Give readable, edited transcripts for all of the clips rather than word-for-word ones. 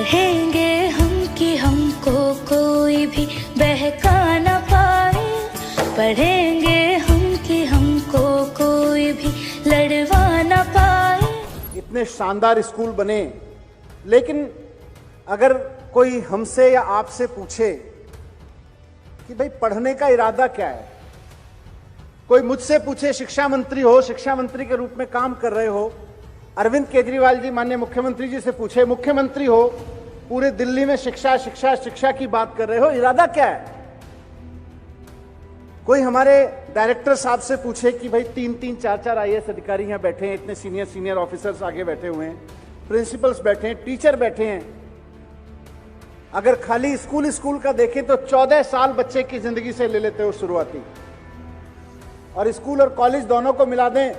पढ़ेंगे हम कि हमको कोई भी बहका न पाए, पढ़ेंगे हम कि हमको कोई भी लड़वा न पाए। इतने शानदार स्कूल बने, लेकिन अगर कोई हमसे या आपसे पूछे कि भाई पढ़ने का इरादा क्या है, कोई मुझसे पूछे, शिक्षा मंत्री हो, शिक्षा मंत्री के रूप में काम कर रहे हो, अरविंद केजरीवाल जी माननीय मुख्यमंत्री जी से पूछे, मुख्यमंत्री हो, पूरे दिल्ली में शिक्षा शिक्षा शिक्षा की बात कर रहे हो, इरादा क्या है? कोई हमारे डायरेक्टर साहब से पूछे कि भाई 3-3, 4-4 IAS अधिकारी यहां बैठे हैं, इतने सीनियर ऑफिसर्स आगे बैठे हुए हैं, प्रिंसिपल्स बैठे हैं, टीचर बैठे हैं, अगर खाली स्कूल का देखें तो 14 साल बच्चे की जिंदगी से ले लेते हो शुरुआती, और स्कूल और कॉलेज दोनों को मिला दें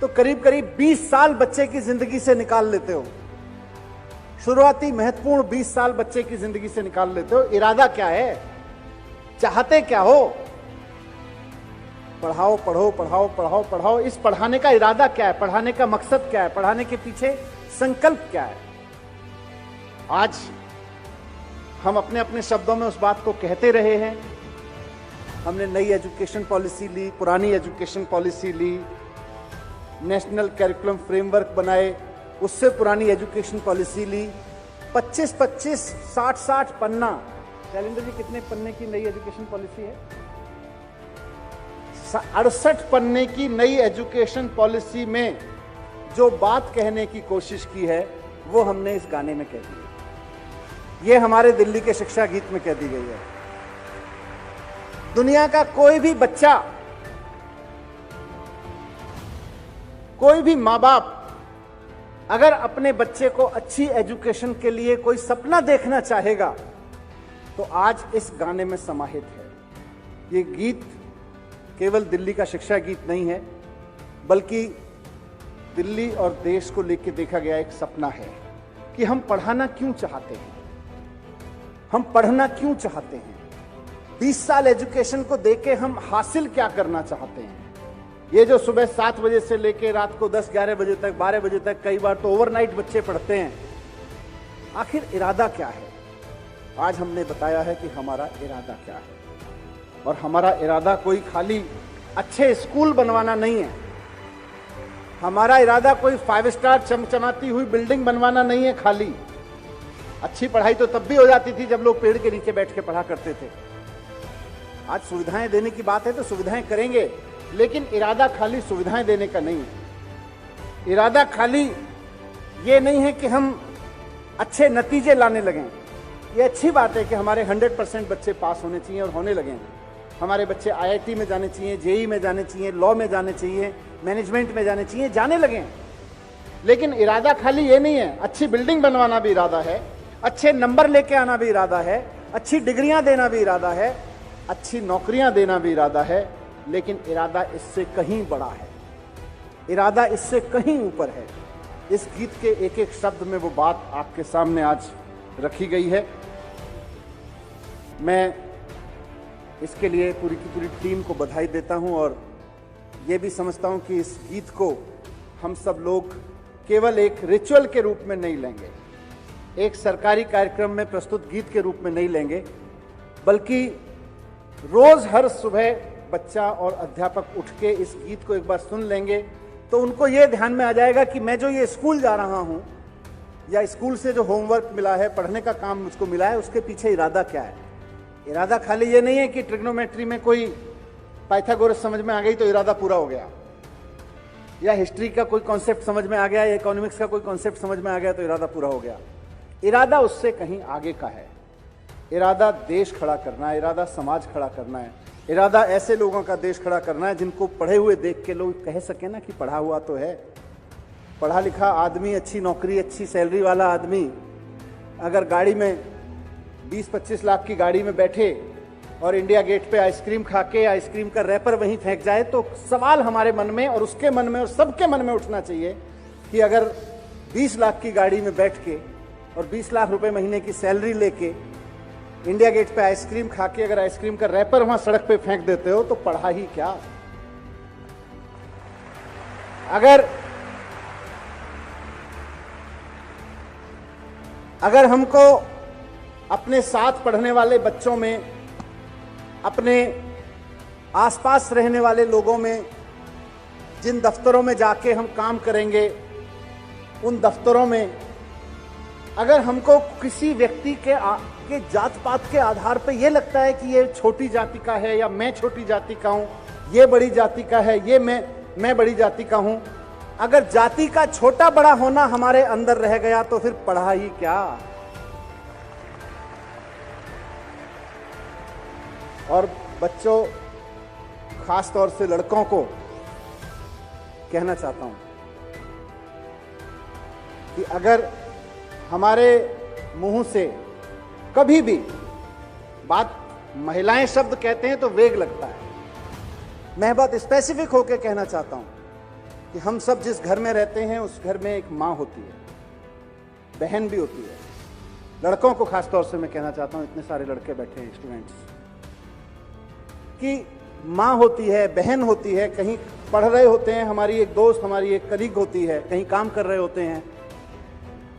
तो करीब करीब 20 साल बच्चे की जिंदगी से निकाल लेते हो। शुरुआती महत्वपूर्ण 20 साल बच्चे की जिंदगी से निकाल लेते हो। इरादा क्या है? चाहते क्या हो? पढ़ाओ पढ़ो पढ़ाओ पढ़ाओ पढ़ाओ। इस पढ़ाने का इरादा क्या है? पढ़ाने का मकसद क्या है? पढ़ाने के पीछे संकल्प क्या है? आज हम अपने अपने शब्दों में उस बात को कहते रहे हैं। हमने नई एजुकेशन पॉलिसी ली, पुरानी एजुकेशन पॉलिसी ली, नेशनल करिकुलम फ्रेमवर्क बनाए, उससे पुरानी एजुकेशन पॉलिसी ली, 25-25, 60-60 पन्ना। शैलेंद्र जी, कितने पन्ने की नई एजुकेशन पॉलिसी है? 68 पन्ने की नई एजुकेशन पॉलिसी में जो बात कहने की कोशिश की है वो हमने इस गाने में कह दी है। ये हमारे दिल्ली के शिक्षा गीत में कह दी गई है। दुनिया का कोई भी बच्चा, कोई भी माँ बाप अगर अपने बच्चे को अच्छी एजुकेशन के लिए कोई सपना देखना चाहेगा तो आज इस गाने में समाहित है। ये गीत केवल दिल्ली का शिक्षा गीत नहीं है, बल्कि दिल्ली और देश को लेकर देखा गया एक सपना है कि हम पढ़ाना क्यों चाहते हैं, हम पढ़ना क्यों चाहते हैं, 20 साल एजुकेशन को देके हम हासिल क्या करना चाहते हैं। ये जो सुबह 7 बजे से लेके रात को 10-11 बजे तक, 12 बजे तक, कई बार तो ओवरनाइट बच्चे पढ़ते हैं, आखिर इरादा क्या है? आज हमने बताया है कि हमारा इरादा क्या है। और हमारा इरादा कोई खाली अच्छे स्कूल बनवाना नहीं है, हमारा इरादा कोई 5 स्टार चमचमाती हुई बिल्डिंग बनवाना नहीं है। खाली अच्छी पढ़ाई तो तब भी हो जाती थी जब लोग पेड़ के नीचे बैठ के पढ़ा करते थे। आज सुविधाएं देने की बात है तो सुविधाएं करेंगे, लेकिन इरादा खाली सुविधाएं देने का नहीं है। इरादा खाली ये नहीं है कि हम अच्छे नतीजे लाने लगें। ये अच्छी बात है कि हमारे 100% बच्चे पास होने चाहिए और होने लगे हैं। हमारे बच्चे IIT में जाने चाहिए, JEE में जाने चाहिए, लॉ में जाने चाहिए, मैनेजमेंट में जाने चाहिए, जाने लगे हैं। लेकिन इरादा खाली ये नहीं है, अच्छी बिल्डिंग बनवाना भी इरादा है, अच्छे नंबर लेके आना भी इरादा है, अच्छी डिग्रियां देना भी इरादा है, अच्छी नौकरियां देना भी इरादा है। लेकिन इरादा इससे कहीं बड़ा है, इरादा इससे कहीं ऊपर है। इस गीत के एक एक शब्द में वो बात आपके सामने आज रखी गई है। मैं इसके लिए पूरी की पूरी टीम को बधाई देता हूं और ये भी समझता हूं कि इस गीत को हम सब लोग केवल एक रिचुअल के रूप में नहीं लेंगे, एक सरकारी कार्यक्रम में प्रस्तुत गीत के रूप में नहीं लेंगे, बल्कि रोज हर सुबह बच्चा और अध्यापक उठ के इस गीत को एक बार सुन लेंगे तो उनको ये ध्यान में आ जाएगा कि मैं जो ये स्कूल जा रहा हूं या स्कूल से जो होमवर्क मिला है, पढ़ने का काम मुझको मिला है, उसके पीछे इरादा क्या है। इरादा खाली ये नहीं है कि ट्रिग्नोमेट्री में कोई पाइथागोरस समझ में आ गई तो इरादा पूरा हो गया, या हिस्ट्री का कोई कॉन्सेप्ट समझ में आ गया, या इकोनॉमिक्स का कोई कॉन्सेप्ट समझ में आ गया तो इरादा पूरा हो गया। इरादा उससे कहीं आगे का है। इरादा देश खड़ा करना है, इरादा समाज खड़ा करना है, इरादा ऐसे लोगों का देश खड़ा करना है जिनको पढ़े हुए देख के लोग कह सके ना कि पढ़ा हुआ तो है। पढ़ा लिखा आदमी, अच्छी नौकरी, अच्छी सैलरी वाला आदमी अगर गाड़ी में 20-25 लाख की गाड़ी में बैठे और इंडिया गेट पे आइसक्रीम खा के आइसक्रीम का रैपर वहीं फेंक जाए तो सवाल हमारे मन में और उसके मन में और सबके मन में उठना चाहिए कि अगर 20 लाख की गाड़ी में बैठ के और 20 लाख रुपए महीने की सैलरी लेके इंडिया गेट पे आइसक्रीम खा के अगर आइसक्रीम का रैपर वहां सड़क पे फेंक देते हो तो पढ़ा ही क्या। अगर हमको अपने साथ पढ़ने वाले बच्चों में, अपने आसपास रहने वाले लोगों में, जिन दफ्तरों में जाके हम काम करेंगे, उन दफ्तरों में अगर हमको किसी व्यक्ति के जात पात के आधार पर यह लगता है कि ये छोटी जाति का है या मैं छोटी जाति का हूं, ये बड़ी जाति का है, ये मैं बड़ी जाति का हूं, अगर जाति का छोटा बड़ा होना हमारे अंदर रह गया तो फिर पढ़ा ही क्या। और बच्चों, खास तौर से लड़कों को कहना चाहता हूं कि अगर हमारे मुंह से कभी भी बात, महिलाएं शब्द कहते हैं तो वेग लगता है, मैं बात स्पेसिफिक होकर कहना चाहता हूं कि हम सब जिस घर में रहते हैं उस घर में एक मां होती है, बहन भी होती है। लड़कों को खास तौर से मैं कहना चाहता हूं, इतने सारे लड़के बैठे हैं स्टूडेंट्स, कि मां होती है, बहन होती है, कहीं पढ़ रहे होते हैं, हमारी एक दोस्त, हमारी एक कलीग होती है, कहीं काम कर रहे होते हैं।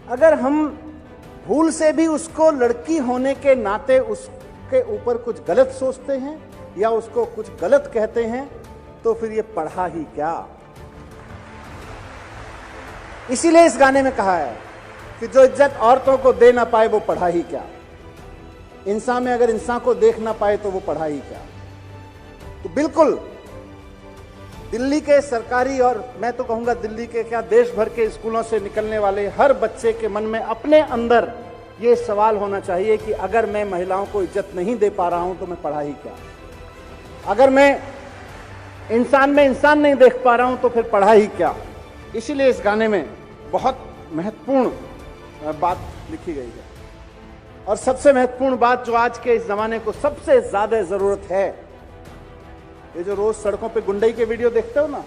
अगर हम भूल से भी उसको लड़की होने के नाते उसके ऊपर कुछ गलत सोचते हैं या उसको कुछ गलत कहते हैं तो फिर ये पढ़ा ही क्या। इसीलिए इस गाने में कहा है कि जो इज्जत औरतों को दे ना पाए वो पढ़ा ही क्या। इंसान में अगर इंसान को देख ना पाए तो वो पढ़ा ही क्या। तो बिल्कुल दिल्ली के सरकारी, और मैं तो कहूंगा दिल्ली के क्या, देश भर के स्कूलों से निकलने वाले हर बच्चे के मन में अपने अंदर ये सवाल होना चाहिए कि अगर मैं महिलाओं को इज्जत नहीं दे पा रहा हूं तो मैं पढ़ा ही क्या। अगर मैं इंसान में इंसान नहीं देख पा रहा हूं तो फिर पढ़ा ही क्या। इसीलिए इस गाने में बहुत महत्वपूर्ण बात लिखी गई है। और सबसे महत्वपूर्ण बात जो आज के इस जमाने को सबसे ज्यादा जरूरत है, ये जो रोज सड़कों पे गुंडई के वीडियो देखते हो ना,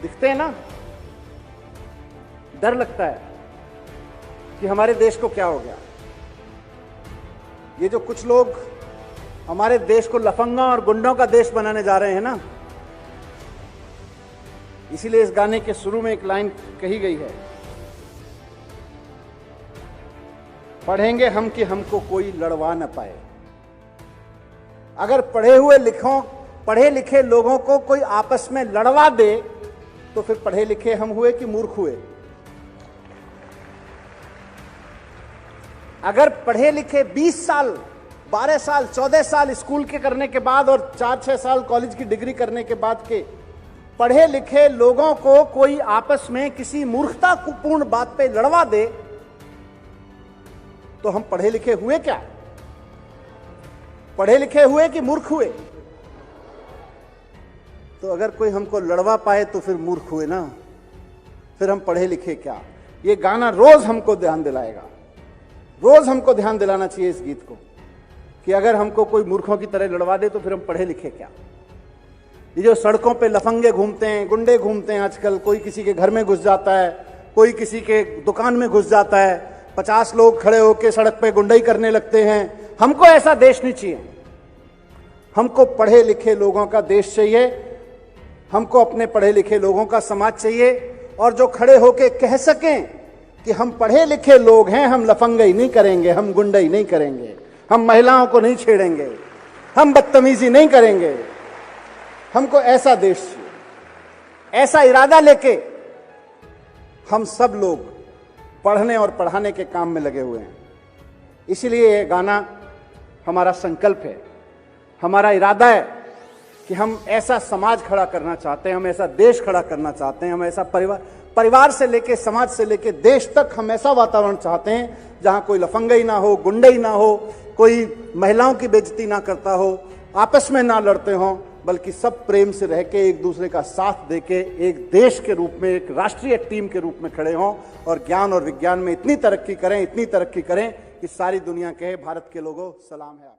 दिखते हैं ना, डर लगता है कि हमारे देश को क्या हो गया। ये जो कुछ लोग हमारे देश को लफंगा और गुंडों का देश बनाने जा रहे हैं ना, इसीलिए इस गाने के शुरू में एक लाइन कही गई है, पढ़ेंगे हम कि हमको कोई लड़वा न पाए। अगर पढ़े लिखे लोगों को कोई आपस में लड़वा दे तो फिर पढ़े लिखे हम हुए कि मूर्ख हुए। अगर पढ़े लिखे 20 साल, 12 साल, 14 साल स्कूल के करने के बाद और 4-6 साल कॉलेज की डिग्री करने के बाद के पढ़े लिखे लोगों को कोई आपस में किसी मूर्खतापूर्ण बात पे लड़वा दे तो हम पढ़े लिखे हुए क्या? पढ़े लिखे हुए कि मूर्ख हुए? तो अगर कोई हमको लड़वा पाए तो फिर मूर्ख हुए ना, फिर हम पढ़े लिखे क्या। ये गाना रोज हमको ध्यान दिलाएगा, रोज हमको ध्यान दिलाना चाहिए इस गीत को कि अगर हमको कोई मूर्खों की तरह लड़वा दे तो फिर हम पढ़े लिखे क्या। ये जो सड़कों पे लफंगे घूमते हैं, गुंडे घूमते हैं आजकल, कोई किसी के घर में घुस जाता है, कोई किसी के दुकान में घुस जाता है, 50 लोग खड़े होकर सड़क पे गुंडाई करने लगते हैं। हमको ऐसा देश नहीं चाहिए। हमको पढ़े लिखे लोगों का देश चाहिए, हमको अपने पढ़े लिखे लोगों का समाज चाहिए, और जो खड़े होके कह सकें कि हम पढ़े लिखे लोग हैं, हम लफंगाई नहीं करेंगे, हम गुंडाई नहीं करेंगे, हम महिलाओं को नहीं छेड़ेंगे, हम बदतमीजी नहीं करेंगे। हमको ऐसा देश चाहिए। ऐसा इरादा लेके हम सब लोग पढ़ने और पढ़ाने के काम में लगे हुए हैं। इसीलिए ये गाना हमारा संकल्प है, हमारा इरादा है कि हम ऐसा समाज खड़ा करना चाहते हैं, हम ऐसा देश खड़ा करना चाहते हैं, हम ऐसा परिवार से लेके समाज से लेके देश तक हम ऐसा वातावरण चाहते हैं जहां कोई लफंगाई ना हो, गुंडई ना हो, कोई महिलाओं की बेइज्जती ना करता हो, आपस में ना लड़ते हों, बल्कि सब प्रेम से रह के एक दूसरे का साथ देके एक देश के रूप में, एक राष्ट्रीय टीम के रूप में खड़े हों और ज्ञान और विज्ञान में इतनी तरक्की करें कि सारी दुनिया कहे भारत के लोगों सलाम है आप।